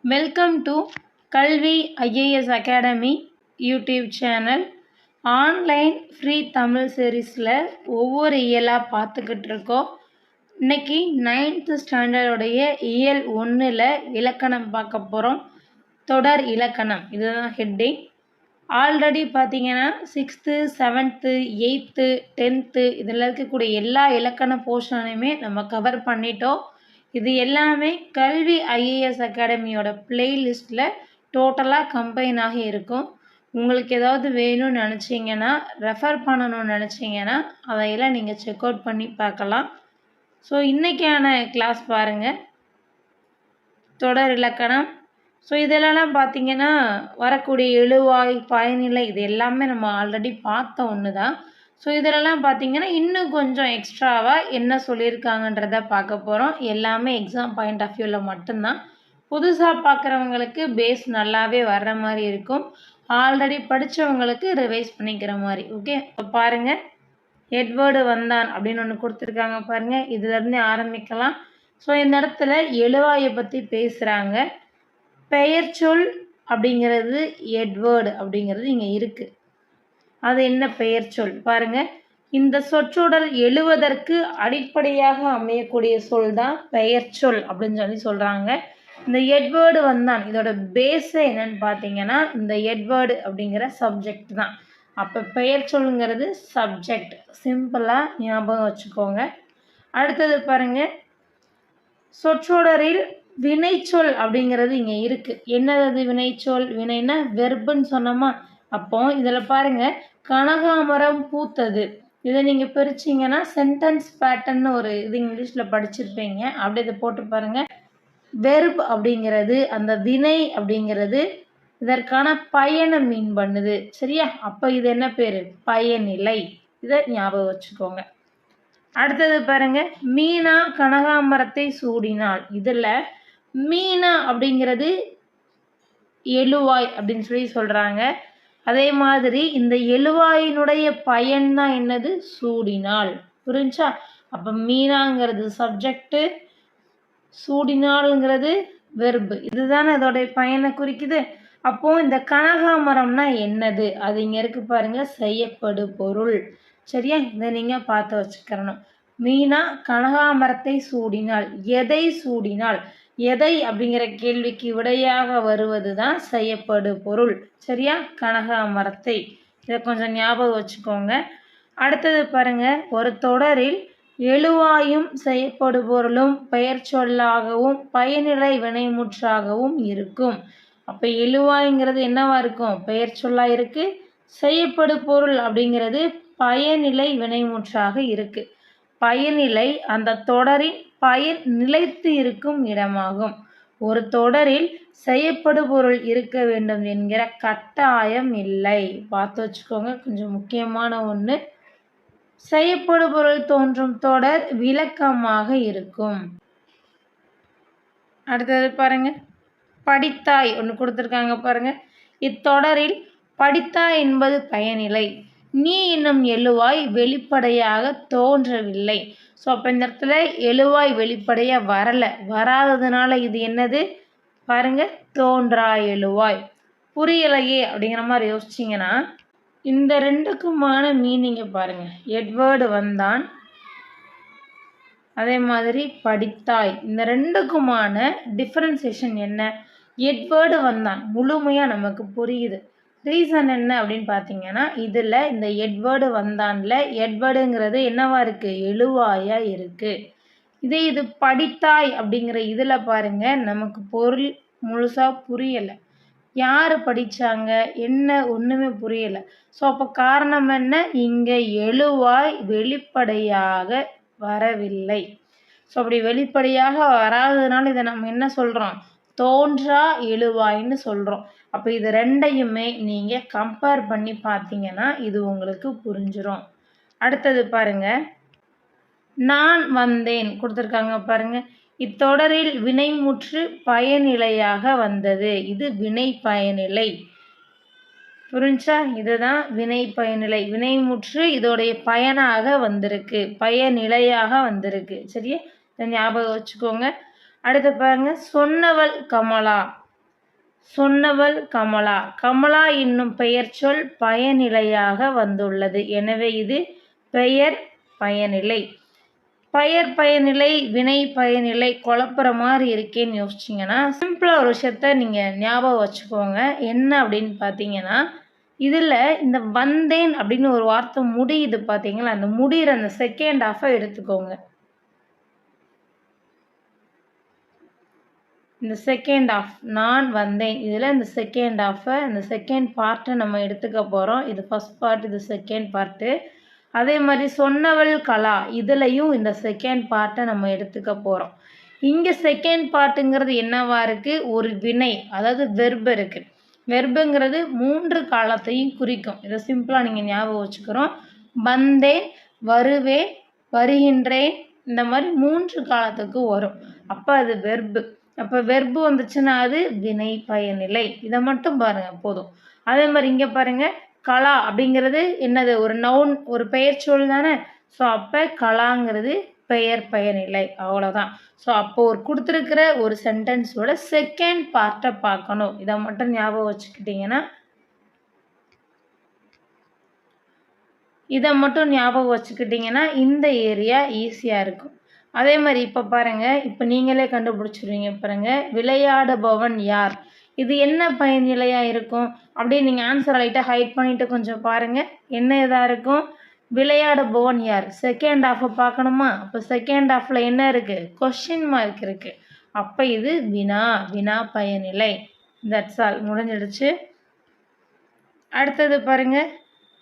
Welcome to கல்வி IAS academy YouTube channel. Online free Tamil சீரீஸில் ஒவ்வொரு இயலாக பார்த்துக்கிட்டு இருக்கோம். இன்றைக்கி 9th ஸ்டாண்டர்டுடைய இயல் 1ல் இலக்கணம் பார்க்க போகிறோம். தொடர் இலக்கணம் இதுதான் ஹெட்டிங். ஆல்ரெடி பார்த்தீங்கன்னா 6th 7th 8th 10th இதில் இருக்கக்கூடிய எல்லா இலக்கண போர்ஷனையுமே நம்ம கவர் பண்ணிட்டோம். இது எல்லாமே கல்வி ஐஏஎஸ் அகாடமியோட பிளேலிஸ்ட்டில் டோட்டலாக கம்பைன் ஆகி இருக்கும். உங்களுக்கு ஏதாவது வேணும்னு நினச்சிங்கன்னா, ரெஃபர் பண்ணணும்னு நினச்சிங்கன்னா அதையெல்லாம் நீங்கள் செக் அவுட் பண்ணி பார்க்கலாம். ஸோ இன்றைக்கான கிளாஸ் பாருங்கள், தொடர் இலக்கணம். ஸோ இதெல்லாம் பார்த்தீங்கன்னா வரக்கூடிய எழுவாய், பயனிலை இது எல்லாமே நம்ம ஆல்ரெடி பார்த்த ஒன்று தான். ஸோ இதிலெல்லாம் பார்த்தீங்கன்னா இன்னும் கொஞ்சம் எக்ஸ்ட்ராவாக என்ன சொல்லியிருக்காங்கன்றத பார்க்க போகிறோம். எல்லாமே எக்ஸாம் பாயிண்ட் ஆஃப் வியூவில் மட்டும்தான். புதுசாக பார்க்குறவங்களுக்கு பேஸ் நல்லாவே வர்ற மாதிரி இருக்கும். ஆல்ரெடி படித்தவங்களுக்கு ரிவைஸ் பண்ணிக்கிற மாதிரி. ஓகே, இப்போ பாருங்கள், எட்வர்டு வந்தான் அப்படின்னு ஒன்று கொடுத்துருக்காங்க பாருங்கள். இதிலேருந்தே ஆரம்பிக்கலாம். ஸோ இந்த இடத்துல எழுவாயை பற்றி பேசுகிறாங்க. பெயர் சொல் அப்படிங்கிறது எட்வர்டு அப்படிங்கிறது இங்கே இருக்குது. அது என்ன பெயர் சொல் பாருங்கள். இந்த சொற்றொடர் எழுவதற்கு அடிப்படையாக அமையக்கூடிய சொல் தான் பெயர் சொல் அப்படின்னு சொல்கிறாங்க. இந்த எட்வர்டு வந்தான் இதோட பேஸே என்னன்னு பார்த்தீங்கன்னா இந்த எட்வர்டு அப்படிங்கிற சப்ஜெக்ட் தான். அப்போ பெயர் சொல்லுங்கிறது சப்ஜெக்ட். சிம்பிளாக ஞாபகம் வச்சுக்கோங்க. அடுத்தது பாருங்கள், சொற்றொடரில் வினைச்சொல் அப்படிங்கிறது இங்கே இருக்குது. என்னது வினைச்சொல்? வினைன்னா வெர்புன்னு சொன்னோமா. அப்போ இதில் பாருங்கள், கனகாமரம் பூத்தது. இதை நீங்கள் பிரிச்சிங்கன்னா சென்டென்ஸ் பேட்டர்ன்னு ஒரு இது இங்கிலீஷில் படிச்சிருப்பீங்க. அப்படி இதை போட்டு பாருங்கள். வெர்ப் அப்படிங்கிறது அந்த வினை அப்படிங்கிறது இதற்கான பயனை மீன் பண்ணுது. சரியா? அப்போ இது என்ன பேர்? பயனிலை. இதை ஞாபகம் வச்சுக்கோங்க. அடுத்தது பாருங்க, மீனா கனகாமரத்தை சூடினாள். இதில் மீனா அப்படிங்கிறது எழுவாய் அப்படின்னு சொல்கிறாங்க. அதே மாதிரி இந்த எழுவாயினுடைய பயன் தான் என்னது? சூடினாள். புரிஞ்சா? அப்போ மீனாங்கிறது சப்ஜெக்டு, சூடினாள்ங்கிறது வெர்பு. இதுதானே அதோடைய பயனை குறிக்குது. அப்போ இந்த கனகாமரம்னா என்னது? அது இங்கே இருக்கு பாருங்க, செய்யப்படு பொருள். சரியா? இதை நீங்கள் பார்த்து வச்சுக்கிறணும். மீனா கனகாமரத்தை சூடினாள். எதை சூடினாள்? எதை அப்படிங்கிற கேள்விக்கு விடையாக வருவது தான் செய்யப்படு பொருள். சரியா? கனகாமரத்தை. இதை கொஞ்சம் ஞாபகம் வச்சுக்கோங்க. அடுத்தது பாருங்க, ஒரு தொடரில் எழுவாயும் செய்யப்படு பொருளும் பெயர் சொல்லாகவும் பயனிலை வினைமுற்றாகவும் இருக்கும். அப்போ எழுவாய்ங்கிறது என்னவா இருக்கும்? பெயர் சொல்லா இருக்கு. செய்யப்படு பொருள் அப்படிங்கிறது பயனிலை வினைமுற்றாக இருக்கு. பயனிலை அந்த தொடரின் பயன் நிலைத்து இருக்கும் இடமாகும். ஒரு தொடரில் செய்யப்படு பொருள் இருக்க வேண்டும் என்கிற கட்டாயம் இல்லை. பார்த்து வச்சுக்கோங்க, கொஞ்சம் முக்கியமான ஒன்று. செய்யப்படு பொருள் தோன்றும் தொடர் விளக்கமாக இருக்கும். அடுத்தது பாருங்க, படித்தாய் ஒன்று கொடுத்துருக்காங்க பாருங்க. இத்தொடரில் படித்தாய் என்பது பயனிலை. நீ என்னும் எழுவாய் வெளிப்படையாக தோன்றவில்லை. ஸோ அப்போ இந்த இடத்துல எழுவாய் வெளிப்படையாக வரலை. வராததுனால இது என்னது பாருங்க? தோன்றா எழுவாய். புரியலையே அப்படிங்கிற மாதிரி யோசிச்சிங்கன்னா இந்த ரெண்டுக்குமான மீனிங்கை பாருங்க. எட்வர்டு வந்தான், அதே மாதிரி படித்தாய். இந்த ரெண்டுக்குமான டிஃபரன்சியேஷன் என்ன? எட்வர்டு வந்தான் முழுமையாக நமக்கு புரியுது. ரீசன் என்ன அப்படின்னு பார்த்தீங்கன்னா, இதில் இந்த எட்வர்டு வந்தான்ல எட்வர்டுங்கிறது என்னவா இருக்குது? எழுவாயாக இருக்குது. இது படித்தாய் அப்படிங்கிற இதில் பாருங்க, நமக்கு பொருள் முழுசாக புரியலை. யார் படித்தாங்க என்ன ஒன்றுமே புரியலை. ஸோ அப்போ காரணம் என்ன? இங்கே எழுவாய் வெளிப்படையாக வரவில்லை. ஸோ அப்படி வெளிப்படையாக வராததுனால இதை நம்ம என்ன சொல்கிறோம்? தோன்றா எழுவாய்ன்னு சொல்கிறோம். அப்போ இது ரெண்டையுமே நீங்கள் கம்பேர் பண்ணி பார்த்தீங்கன்னா இது உங்களுக்கு புரிஞ்சிடும். அடுத்தது பாருங்க, நான் வந்தேன் கொடுத்துருக்காங்க பாருங்க. இத்தொடரில் வினைமுற்று பயனிலையாக வந்தது. இது வினை பயனிலை. புரிஞ்சா? இதுதான் வினை பயனிலை. வினைமுற்று இதோடைய பயனாக வந்திருக்கு, பயனிலையாக வந்திருக்கு. சரியா? இதை ஞாபகம் வச்சுக்கோங்க. அடுத்து பாருங்க, சொன்னவள் கமலா. சொன்னவள் கமலா. கமலா என்னும் பெயர் சொல் பயனிலையாக வந்துள்ளது. எனவே இது பெயர் பயனிலை. பெயர் பயனிலை, வினை பயனிலை குழப்புற மாதிரி இருக்கேன்னு யோசிச்சிங்கன்னா சிம்பிளாக ஒரு விஷயத்த நீங்கள் ஞாபகம் வச்சுக்கோங்க. என்ன அப்படின்னு பார்த்தீங்கன்னா, இதில் இந்த வந்தேன் அப்படின்னு ஒரு வார்த்தை முடியுது பார்த்தீங்களா, அந்த முடிகிற அந்த செகண்ட் ஹாஃபை எடுத்துக்கோங்க. இந்த செகண்ட் ஹாஃப் நான் வந்தேன், இதில் இந்த செகண்ட் ஹாஃபை இந்த செகண்ட் பார்ட்டை நம்ம எடுத்துக்க போகிறோம். இது ஃபஸ்ட் பார்ட், இது செகண்ட் பார்ட்டு. அதே மாதிரி சொன்னவள் கலா, இதுலையும் இந்த செகண்ட் பார்ட்டை நம்ம எடுத்துக்க போகிறோம். இங்கே செகண்ட் பார்ட்டுங்கிறது என்னவா இருக்குது, ஒரு வினை, அதாவது வெர்பு இருக்குது. வெர்புங்கிறது 3 காலத்தையும் குறிக்கும். இதை சிம்பிளாக நீங்கள் ஞாபகம் வச்சுக்கிறோம். வந்தேன், வருவேன், வருகின்றேன், இந்த மாதிரி 3 காலத்துக்கு வரும். அப்போ அது வெர்பு. அப்போ வெர்பு வந்துச்சுன்னா அது வினை பயனிலை. இதை மட்டும் பாருங்கள் போதும். அதே மாதிரி இங்கே பாருங்கள், கலா அப்படிங்கிறது என்னது, ஒரு நவுன், ஒரு பெயர் சொல் தானே. ஸோ அப்போ கலாங்கிறது பெயர் பயனிலை. அவ்வளோதான். ஸோ அப்போ ஒரு கொடுத்துருக்கிற ஒரு சென்டென்ஸோட செகண்ட் பார்ட்டை பார்க்கணும். இதை மட்டும் ஞாபகம் வச்சுக்கிட்டிங்கன்னா இந்த ஏரியா ஈஸியாக இருக்கும். அதே மாதிரி இப்போ பாருங்கள், இப்போ நீங்களே கண்டுபிடிச்சிருவீங்க பாருங்கள். விளையாடுபவன் யார், இது என்ன பயனிலையாக இருக்கும் அப்படின்னு நீங்கள் ஆன்சர் லைட்டாக ஹைட் பண்ணிவிட்டு கொஞ்சம் பாருங்கள். என்ன இதாக இருக்கும், விளையாடுபவன் யார். செகண்ட் ஹாஃபை பார்க்கணுமா, அப்போ செகண்ட் ஹாஃபில் என்ன இருக்குது, கொஸ்டின் மார்க் இருக்குது. அப்போ இது வினா, வினா பயனிலை. தட்ஸ் ஆல், முடிஞ்சிடுச்சு. அடுத்தது பாருங்கள்,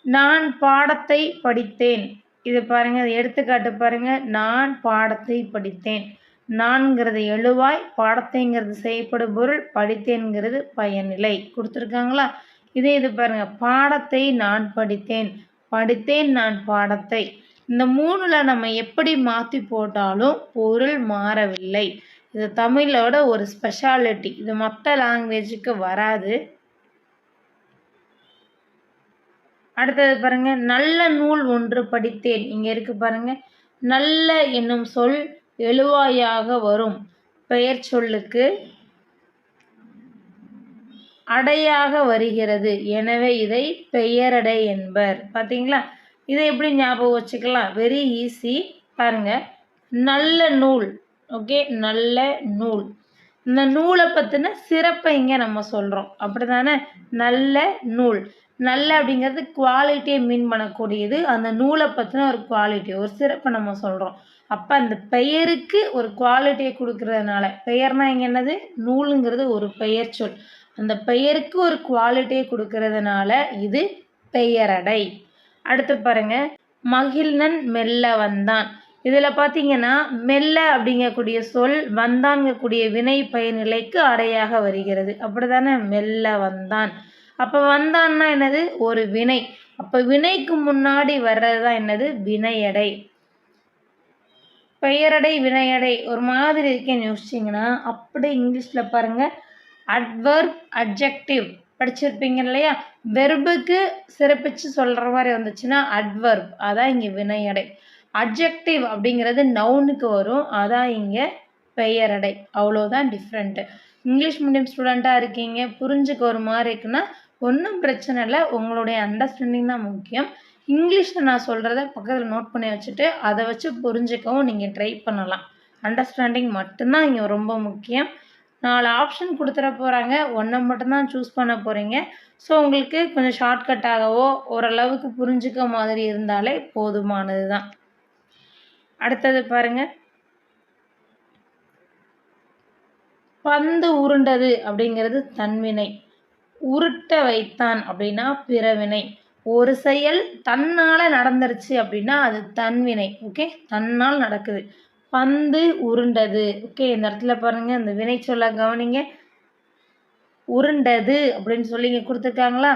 நான் பாடத்தை படித்தேன். இது பாருங்கள், எடுத்துக்காட்டு பாருங்கள். நான் பாடத்தை படித்தேன். நான்கிறது எழுவாய், பாடத்தைங்கிறது செய்யப்படு பொருள், படித்தேன்கிறது பயனிலை. கொடுத்துருக்காங்களா. இது பாருங்கள், பாடத்தை நான் படித்தேன், படித்தேன் நான் பாடத்தை. இந்த 3ல் நம்ம எப்படி மாற்றி போட்டாலும் பொருள் மாறவில்லை. இது தமிழோட ஒரு ஸ்பெஷாலிட்டி. இது மற்ற லாங்குவேஜுக்கு வராது. அடுத்தது பாருங்க, நல்ல நூல் ஒன்று படித்தேன். இங்க இருக்கு பாருங்க, நல்ல என்னும் சொல் எழுவாயாக வரும். பெயர் சொல்லுக்கு அடையாக வருகிறது. எனவே இதை பெயரடை என்பர். பார்த்தீங்களா, இதை எப்படி ஞாபகம் வச்சுக்கலாம், வெரி ஈஸி. பாருங்க, நல்ல நூல். ஓகே, நல்ல நூல். இந்த நூலை பற்றின சிறப்பை இங்கே நம்ம சொல்கிறோம், அப்படி தானே. நல்ல நூல், நல்ல அப்படிங்கிறது குவாலிட்டியை மீன் பண்ணக்கூடியது. அந்த நூலை பற்றின ஒரு குவாலிட்டி, ஒரு சிறப்பை நம்ம சொல்கிறோம். அப்போ அந்த பெயருக்கு ஒரு குவாலிட்டியை கொடுக்கறதுனால, பெயர்னா இங்கே என்னது, நூலுங்கிறது ஒரு பெயர் சொல். அந்த பெயருக்கு ஒரு குவாலிட்டியை கொடுக்கறதுனால இது பெயரடை. அடுத்து பாருங்க, மகிழ்நன் மெல்ல வந்தான். இதில் பார்த்தீங்கன்னா மெல்ல அப்படிங்கக்கூடிய சொல் வந்தான்கக்கூடிய வினை பயனிலைக்கு அடையாக வருகிறது. அப்படி தானே, மெல்ல வந்தான். அப்போ வந்தான்னா என்னது, ஒரு வினை. அப்போ வினைக்கு முன்னாடி வர்றது தான் என்னது, வினையடை. பெயரடை வினையடை ஒரு மாதிரி இருக்கேன்னு யோசிச்சிங்கன்னா அப்படியே இங்கிலீஷில் பாருங்கள், அட்வர்ப் அட்ஜெக்டிவ் படிச்சிருப்பீங்க இல்லையா. வெர்புக்கு சிறப்பிச்சு சொல்கிற மாதிரி வந்துச்சுன்னா அட்வர்ப், அதான் இங்கே வினையடை. அட்ஜெக்டிவ் அப்படிங்கிறது நவுனுக்கு வரும், அதான் இங்கே பெயரடை. அவ்வளோதான் டிஃப்ரெண்ட்டு. இங்கிலீஷ் மீடியம் ஸ்டூடெண்ட்டாக இருக்கீங்க, புரிஞ்சுக்க ஒரு மாதிரி இருக்குன்னா ஒன்றும் பிரச்சனை இல்லை, உங்களுடைய அண்டர்ஸ்டாண்டிங் தான் முக்கியம். இங்கிலீஷில் நான் சொல்கிறத பக்கத்தில் நோட் பண்ணி வச்சுட்டு அதை வச்சு புரிஞ்சுக்கவும் நீங்கள் ட்ரை பண்ணலாம். அண்டர்ஸ்டாண்டிங் மட்டும்தான் இங்கே ரொம்ப முக்கியம். 4 ஆப்ஷன் கொடுத்துட போகிறாங்க, ஒன்றை மட்டும்தான் சூஸ் பண்ண போகிறீங்க. ஸோ உங்களுக்கு கொஞ்சம் ஷார்ட்கட்டாகவோ ஓரளவுக்கு புரிஞ்சுக்க மாதிரி இருந்தாலே போதுமானது தான். அடுத்தது பாருங்க, பந்து உருண்டது அப்படிங்கிறது தன்வினை. உருட்ட வைத்தான் அப்படின்னா பிறவினை. ஒரு செயல் தன்னால் நடந்துருச்சு அப்படின்னா அது தன்வினை. ஓகே, தன்னால் நடக்குது. பந்து உருண்டது. ஓகே, இந்த இடத்துல பாருங்க, இந்த வினை சொல்ல கவனிங்க. உருண்டது அப்படின்னு சொல்லி இங்கே கொடுத்துருக்காங்களா.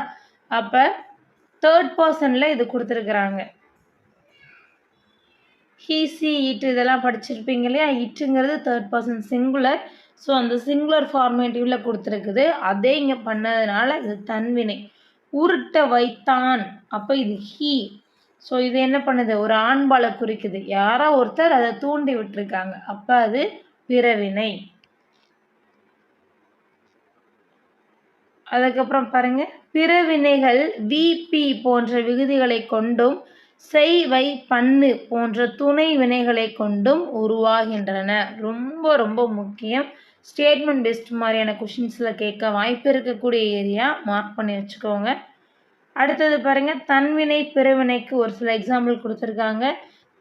அப்போ தேர்ட் பர்சனில் இது கொடுத்துருக்குறாங்க. ஹீ, சி, இட்டு இதெல்லாம் படிச்சிருப்பீங்க இல்லையா. இட்டுங்கிறது தேர்ட் பர்சன் சிங்குலர். ஸோ அந்த சிங்குலர் ஃபார்மேட்டிவில் கொடுத்துருக்குது, அதே இங்கே பண்ணதுனால இது தன்வினை. உருட்ட வைத்தான், அப்போ இது ஹீ. ஸோ இது என்ன பண்ணுது, ஒரு ஆண்பாலை குறிக்குது. யாரோ ஒருத்தர் அதை தூண்டி விட்டுருக்காங்க, அப்போ அது பிறவினை. அதுக்கப்புறம் பாருங்கள், பிற வினைகள் விபி போன்ற விகுதிகளை கொண்டும் செய் வை பண்ணு போன்ற துணை வினைகளை கொண்டும் உருவாகின்றன. ரொம்ப ரொம்ப முக்கியம். ஸ்டேட்மெண்ட் பெஸ்ட் மாதிரியான கொஷின்ஸில் கேட்க வாய்ப்பு இருக்கக்கூடிய ஏரியா மார்க் பண்ணி வச்சுக்கோங்க. அடுத்தது பாருங்கள், தன்வினை பிறவினைக்கு ஒரு சில எக்ஸாம்பிள் கொடுத்துருக்காங்க.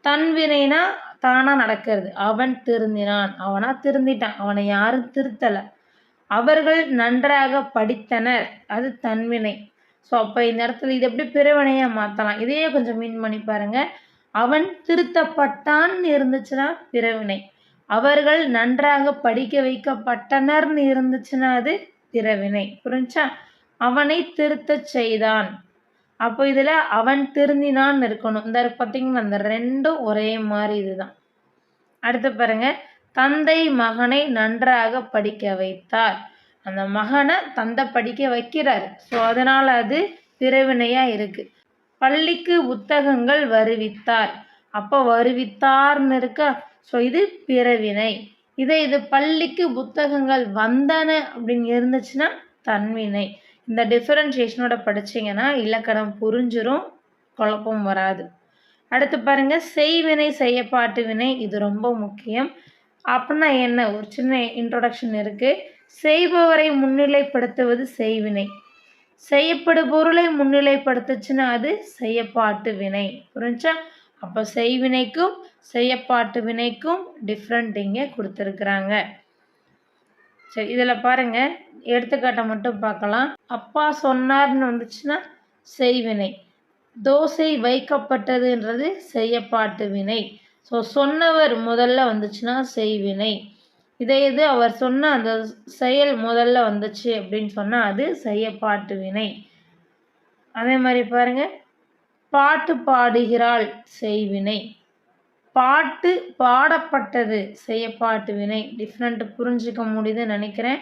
தன்வினைனா தானாக நடக்கிறது. அவன் திருந்தினான், அவனா திருந்திட்டான், அவனை யாரும் திருத்தலை. அவர்கள் நன்றாக படித்தனர், அது தன்வினை. ஸோ அப்போ இந்த இடத்துல இது எப்படி பிறவினையாக மாற்றலாம், இதையே கொஞ்சம் மீன் பண்ணி பாருங்கள். அவன் திருத்தப்பட்டான்னு இருந்துச்சுன்னா பிறவினை. அவர்கள் நன்றாக படிக்க வைக்கப்பட்டனர்னு இருந்துச்சுன்னா அது பிறவினை. புரிஞ்சா? அவனை திருத்தச் செய்தான். அப்போ இதில் அவன் திருந்தினான்னு இருக்கணும். இந்த பார்த்தீங்கன்னா அந்த ரெண்டும் ஒரே மாதிரி இதுதான். அடுத்து பாருங்க, தந்தை மகனை நன்றாக படிக்க வைத்தார். அந்த மகனை தந்தை படிக்க வைக்கிறார். ஸோ அதனால் அது பிறவினையாக இருக்குது. பள்ளிக்கு புத்தகங்கள் வருவித்தார். அப்போ வருவித்தார்னு இருக்கா. ஸோ இது பிறவினை. இது பள்ளிக்கு புத்தகங்கள் வந்தன அப்படின்னு இருந்துச்சுன்னா தன்வினை. இந்த டிஃபரன்ஷியேஷனோட படிச்சிங்கன்னா இலக்கணம் புரிஞ்சிரும், குழப்பம் வராது. அடுத்து பாருங்க, செய்வினை செய்யப்பாட்டு வினை. இது ரொம்ப முக்கியம். அப்படின்னா என்ன, ஒரு சின்ன இன்ட்ரோடக்ஷன் இருக்குது. செய்பவரை முன்னிலைப்படுத்துவது செய்வினை. செய்யப்படும் பொருளை முன்னிலைப்படுத்துச்சுன்னா அது செய்யப்பாட்டு வினை. புரிஞ்சா? அப்போ செய்வினைக்கும் செய்யப்பாட்டு வினைக்கும் டிஃப்ரெண்ட் இங்கே கொடுத்துருக்குறாங்க. சரி, இதில் பாருங்க, எடுத்துக்காட்டை மட்டும் பார்க்கலாம். அப்பா சொன்னார்னு வந்துச்சுன்னா செய்வினை. தோசை வைக்கப்பட்டதுன்றது செய்யப்பாட்டு வினை. ஸோ சொன்னவர் முதல்ல வந்துச்சுன்னா செய்வினை. இது அவர் சொன்ன அந்த செயல் முதல்ல வந்துச்சு அப்படின்னு சொன்னால் அது செய்யப்பாட்டு வினை. அதே மாதிரி பாருங்க, பாட்டு பாடுகிறாள் செய்வினை. பாட்டு பாடப்பட்டது செய்யப்பாட்டு வினை. டிஃப்ரெண்ட் புரிஞ்சுக்க முடியுதுன்னு நினைக்கிறேன்.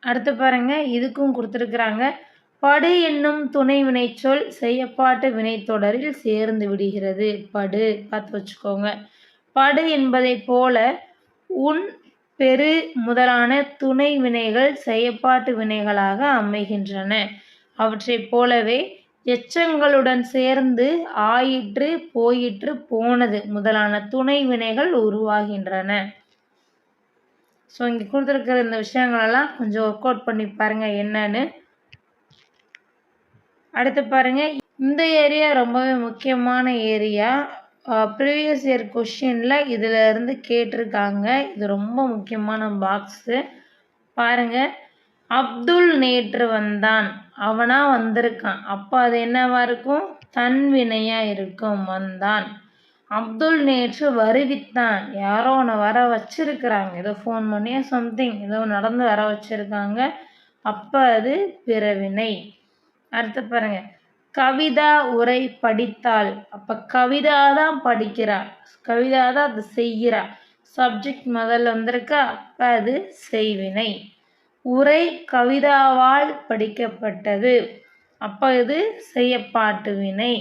அடுத்து பாருங்க, இதுக்கும் கொடுத்துருக்குறாங்க. படு என்னும் துணை வினைச்சொல் செய்யப்பாட்டு வினைத்தொடரில் சேர்ந்து விடுகிறது. படு பார்த்து வச்சுக்கோங்க. படு என்பதை போல உன் பெரு முதலான துணை வினைகள் செய்யப்பாட்டு வினைகளாக அமைகின்றன. அவற்றை போலவே எச்சங்களுடன் சேர்ந்து ஆயிற்று, போயிற்று, போனது முதலான துணை வினைகள் உருவாகின்றன. ஸோ இங்கே கொடுத்துருக்கிற இந்த விஷயங்களெல்லாம் கொஞ்சம் ஒர்க் அவுட் பண்ணி பாருங்கள் என்னன்னு. அடுத்து பாருங்க, இந்த ஏரியா ரொம்பவே முக்கியமான ஏரியா. ப்ரீவியஸ் இயர் கொஷினில் இதில் இருந்து கேட்டிருக்காங்க. இது ரொம்ப முக்கியமான பாக்ஸு. பாருங்க, அப்துல் நேற்று வந்தான். அவனா வந்திருக்கான். அப்போ அது என்னவா இருக்கும், தன்வினையாக இருக்கும். வந்தான். அப்துல் நேற்று வருவித்தான். யாரோ ஒன்று வர வச்சிருக்கிறாங்க, ஏதோ ஃபோன் பண்ணியோ சம்திங் ஏதோ நடந்து வர வச்சிருக்காங்க. அப்போ அது பிறவினை. அடுத்து பாருங்க, கவிதா உரை படித்தாள். அப்போ கவிதா தான் படிக்கிறா, கவிதா தான் அது செய்கிறா. சப்ஜெக்ட் முதல்ல வந்திருக்கா, அப்போ அது செய்வினை. உரை கவிதாவால் படிக்கப்பட்டது. அப்போ இது செய்யப்பாட்டு வினை.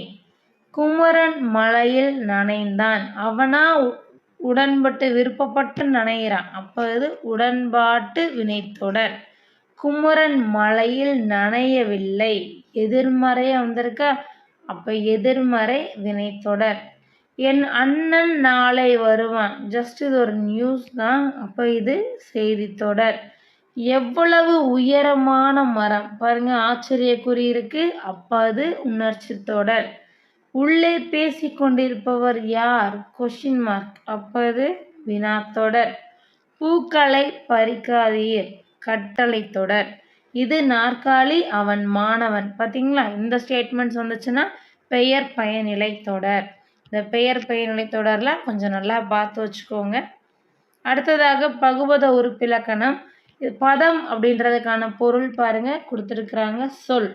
குமரன் மலையில் நனைந்தான். அவனா உடன்பட்டு விருப்பப்பட்டு நனைகிறான். அப்போ இது உடன்பாட்டு வினைத்தொடர். குமரன் மலையில் நனையவில்லை. எதிர்மறையாக வந்திருக்கா, அப்போ எதிர்மறை வினைத்தொடர். என் அண்ணன் நாளை வருவான். ஜஸ்ட் இது ஒரு நியூஸ் தான். அப்போ இது செய்தித்தொடர். எவ்வளவு உயரமான மரம். பாருங்க, ஆச்சரியக்குறி இருக்கு. அப்போ அது உணர்ச்சி தொடர். உள்ளே பேசி கொண்டிருப்பவர் யார், கொஷின் மார்க். அப்போ அது வினாத்தொடர். பூக்களை பறிக்காதீர், கட்டளை தொடர். இது நாற்காலி, அவன் மாணவன். பார்த்தீங்களா, இந்த ஸ்டேட்மெண்ட்ஸ் வந்துச்சுன்னா பெயர் பயனிலை தொடர். இந்த பெயர் பயனிலை தொடரில் கொஞ்சம் நல்லா பார்த்து வச்சுக்கோங்க. அடுத்ததாக பகுபத உறுப்பிலக்கணம். இது பதம் அப்படின்றதுக்கான பொருள் பாருங்க கொடுத்துருக்குறாங்க. சொல்.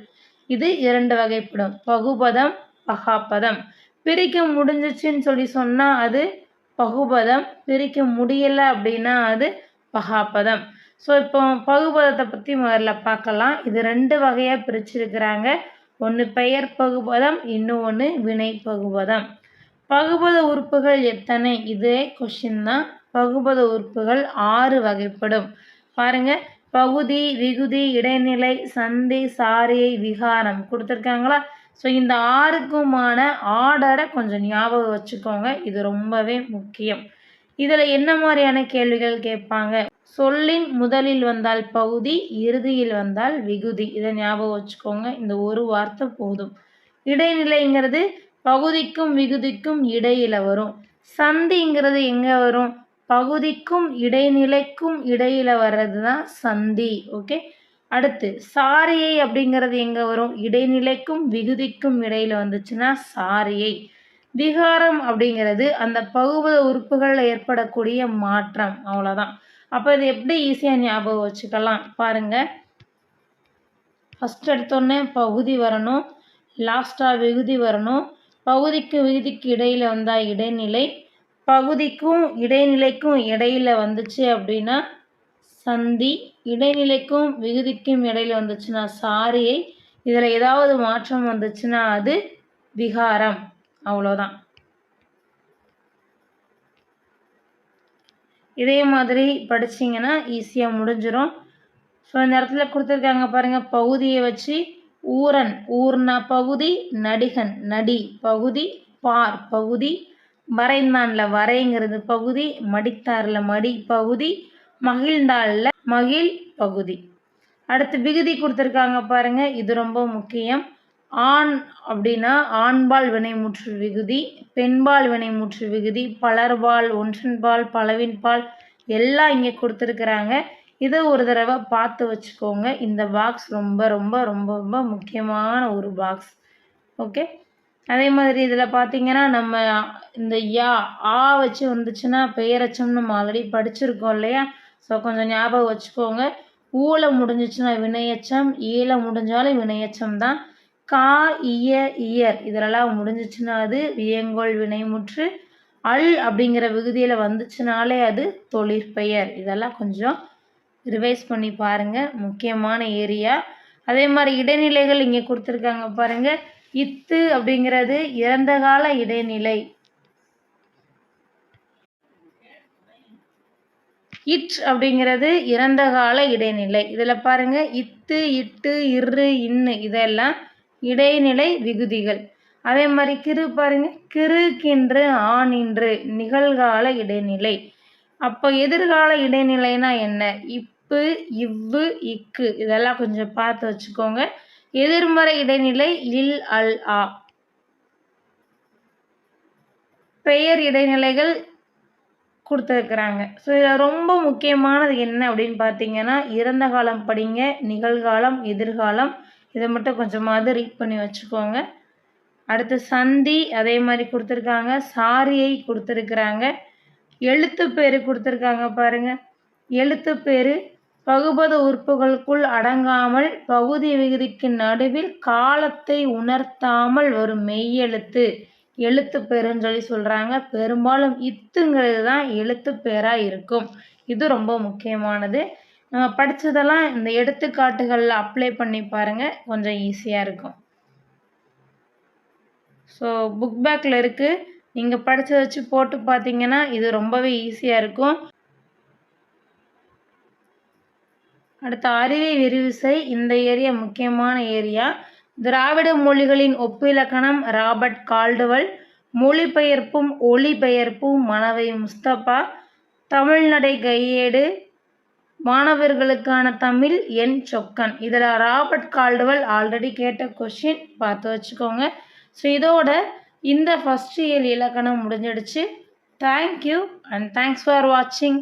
இது 2 வகைப்படும், பகுபதம், பகாப்பதம். பிரிக்க முடிஞ்சிச்சுன்னு சொன்னால் அது பகுபதம், பிரிக்க முடியலை அப்படின்னா அது பகாப்பதம். ஸோ இப்போ பகுபதத்தை பற்றி முதல்ல பார்க்கலாம். இது 2 வகையாக பிரிச்சிருக்கிறாங்க. ஒன்று பெயர் பகுபதம், இன்னும் ஒன்று வினை பகுபதம். பகுபத உறுப்புகள் எத்தனை, இதே கொஷின் தான். பகுபத உறுப்புகள் 6 வகைப்படும். பாருங்கள், பகுதி, விகுதி, இடைநிலை, சந்தி, சாரியை, விகாரம் கொடுத்துருக்காங்களா? ஸோ இந்த 6க்குமான ஆர்டரை கொஞ்சம் ஞாபகம் வச்சுக்கோங்க. இது ரொம்பவே முக்கியம். இதில் என்ன மாதிரியான கேள்விகள் கேட்பாங்க? சொல்லின் முதலில் வந்தால் பகுதி, இறுதியில் வந்தால் விகுதி. இதை ஞாபகம் வச்சுக்கோங்க. இந்த ஒரு வார்த்தை போதும். இடைநிலைங்கிறது பகுதிக்கும் விகுதிக்கும் இடையில வரும். சந்திங்கிறது எங்கே வரும்? பகுதிக்கும் இடைநிலைக்கும் இடையில வர்றது தான் சந்தி. ஓகே. அடுத்து சாரியை அப்படிங்கிறது எங்கே வரும்? இடைநிலைக்கும் விகுதிக்கும் இடையில வந்துச்சுன்னா சாரியை. விகாரம் அப்படிங்கிறது அந்த பகுபத உறுப்புகளில் ஏற்படக்கூடிய மாற்றம். அவ்வளோதான். அப்போ இது எப்படி ஈஸியாக ஞாபகம் வச்சுக்கலாம் பாருங்கள். ஃபஸ்ட் எடுத்தோடனே பகுதி வரணும், லாஸ்ட்டாக விகுதி வரணும். பகுதிக்கு விகுதிக்கு இடையில் வந்தால் இடைநிலை, பகுதிக்கும் இடைநிலைக்கும் இடையில் வந்துச்சு அப்படின்னா சந்தி, இடைநிலைக்கும் விகுதிக்கும் இடையில் வந்துச்சுன்னா சாரியை, இதில் ஏதாவது மாற்றம் வந்துச்சுன்னா அது விகாரம். அவ்வளோதான். இதே மாதிரி படிச்சிங்கன்னா ஈஸியாக முடிஞ்சிடும். ஸோ இந்த இடத்துல கொடுத்துருக்காங்க பாருங்கள், பகுதியை வச்சு ஊரன், ஊர்னா பகுதி, நடிகன் நடி பகுதி, பார் பகுதி, வரைந்தானில் வரைங்கிறது பகுதி, மடித்தாரில் மடி பகுதி, மகிழ்ந்தாளில் மகிழ் பகுதி. அடுத்து விகுதி கொடுத்துருக்காங்க பாருங்கள், இது ரொம்ப முக்கியம். ஆண் அப்படின்னா ஆண்பால் வினைமுற்று விகுதி, பெண்பால் வினைமுற்று விகுதி, பலர்பால், ஒன்றன்பால், பலவின்பால் எல்லாம் இங்கே கொடுத்துருக்குறாங்க. இதை ஒரு தடவை பார்த்து வச்சுக்கோங்க. இந்த பாக்ஸ் ரொம்ப ரொம்ப ரொம்ப ரொம்ப முக்கியமான ஒரு பாக்ஸ். ஓகே. அதே மாதிரி இதில் பார்த்தீங்கன்னா நம்ம இந்த யா ஆ வச்சு வந்துச்சுன்னா பெயரச்சம் நம்ம ஆல்ரெடி படிச்சிருக்கோம் இல்லையா? ஸோ கொஞ்சம் ஞாபகம் வச்சுக்கோங்க. ஊல முடிஞ்சிச்சுன்னா வினையச்சம், ஈல முடிஞ்சாலும் வினையச்சம் தான். கா, இய, இயர் இதெல்லாம் முடிஞ்சிச்சுன்னா அது வியங்கோள் வினைமுற்று. அல் அப்படிங்கிற விகுதியில் வந்துச்சுனாலே அது தொழிற்பெயர். இதெல்லாம் கொஞ்சம் ரிவைஸ் பண்ணி பாருங்கள், முக்கியமான ஏரியா. அதே மாதிரி இடைநிலைகள் இங்கே கொடுத்துருக்காங்க பாருங்கள். இத்து அப்படிங்கிறது இறந்த கால இடைநிலை. இட் அப்படிங்கிறது இறந்த கால இடைநிலை. இதில் பாருங்கள், இத்து, இட்டு, இரு, இன்னு இதெல்லாம் இடைநிலை விகுதிகள். அதே மாதிரி கிரு பாருங்க, கிரு, கின்று, ஆனின்று நிகழ்கால இடைநிலை. அப்போ எதிர்கால இடைநிலைனா என்ன? இப்பு, இவ்வு, இக்கு இதெல்லாம் கொஞ்சம் பார்த்து வச்சுக்கோங்க. எதிர்மறை இடைநிலை இல், அல், ஆ. பெயர் இடைநிலைகள் கொடுத்துருக்குறாங்க. ஸோ இதில் ரொம்ப முக்கியமானது என்ன அப்படின்னு பார்த்தீங்கன்னா, இறந்த காலம் படிங்க, நிகழ்காலம், எதிர்காலம் இதை மட்டும் கொஞ்சமாவது ரீட் பண்ணி வச்சுக்கோங்க. அடுத்து சந்தி அதே மாதிரி கொடுத்துருக்காங்க, சாரியை கொடுத்துருக்குறாங்க, எழுத்து பேர் கொடுத்துருக்காங்க பாருங்கள். எழுத்து பேர் பகுபத உறுப்புகளுக்குள் அடங்காமல் பகுதி விகுதிக்கு நடுவில் காலத்தை உணர்த்தாமல் வரும் மெய்யெழுத்து எழுத்து பேருன்னு சொல்லி சொல்கிறாங்க. பெரும்பாலும் இத்துங்கிறது தான் எழுத்து பேராக இருக்கும். இது ரொம்ப முக்கியமானது. நம்ம படித்ததெல்லாம் இந்த எடுத்துக்காட்டுகளில் அப்ளை பண்ணி பாருங்கள், கொஞ்சம் ஈஸியாக இருக்கும். ஸோ புக் பேக்கில் இருக்குது, நீங்கள் படித்ததை வச்சு போட்டு பார்த்தீங்கன்னா இது ரொம்பவே ஈஸியாக இருக்கும். அடுத்த அறிவை விரிவிசை. இந்த ஏரியா முக்கியமான ஏரியா. திராவிட மொழிகளின் ஒப்பிலக்கணம் ராபர்ட் கால்டுவெல். மொழிபெயர்ப்பும் ஒளிபெயர்ப்பும் மனவை முஸ்தபா. தமிழ்நடை கையேடு மாணவர்களுக்கான தமிழ் என் சொக்கன். இதில் ராபர்ட் கால்டுவெல் ஆல்ரெடி கேட்ட கொஷின், பார்த்து வச்சுக்கோங்க. ஸோ இதோட இந்த ஃபஸ்ட் இயல் இலக்கணம் முடிஞ்சிடுச்சு. தேங்க்யூ அண்ட் தேங்க்ஸ் ஃபார் வாட்சிங்.